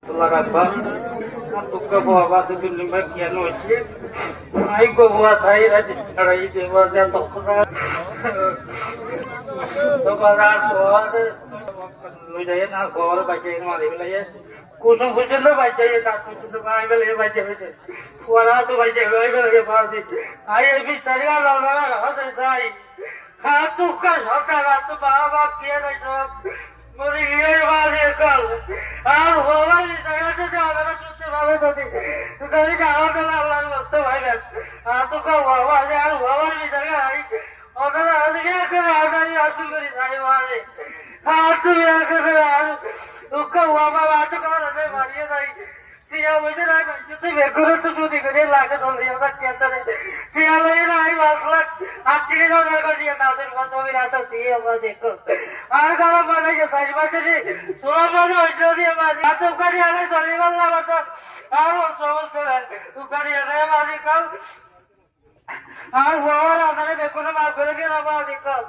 Larabah, buka buah batu bilim bagian wajib. Aiko buat saya aja cara itu wajib tokrak. Tokrak buat lujaya nak buat baca ini mari lujaya. Kusum kusum tu baca ini tak kusum tu kaya beli baca ini. Wala tu baca kaya beli pasti. Ayah lebih serius lah hasil saya. Hatu kan hotel hatu bawa kia dah सब. मुझे ये बात है कल और होगा नहीं सगा तो जाना ना चुट्टे बाबे तो थी तो कभी कहाँ तो लाल लाल लगते भाई बस तो का हुआ यार हुआ नहीं सगा आई और तो आज क्या कर रहा है आज तुम करी सारी बातें तू क्या कर रहा है उसका हुआ बात कर रहे मारिए भाई क्या मुझे ना जुत्ते बेकुरे तो जुत्ते करे लाके तो लिया था क्या तरह क्या लगे ना आई बात लग आज के जो ना कर दिया नाज़र को तो भी रात थी अब देखो आर गाना बना के सारी बातें जी सोना बना हो जाती है बात आज तो कर दिया ना सारी बात ना बता आर वो सोच तो है तू कर दिया ना बात कल आर वो और आदमी बेकुरे मार करेंगे ना बात कल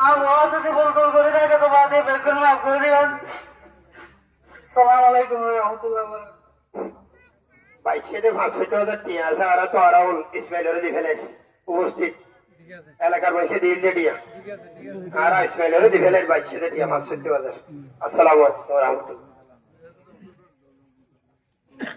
आर वो तो बोल करेगा तो बात बेकुरे मार करेगा Assalamualaikum warahmatullahi wabarakatuh. বাইশে ভাষাটা টিয়া আছে আর তো আরাউল ইসমাইলের দি ফেলে উপস্থিত এলাকার বাইশে দিল দিয়া ঠিক আছে আর ইসমাইলের দি ফেলে বাইশে টিয়া ভাষাটা আসসালামু আলাইকুম ওয়া রাহমাতুল্লাহ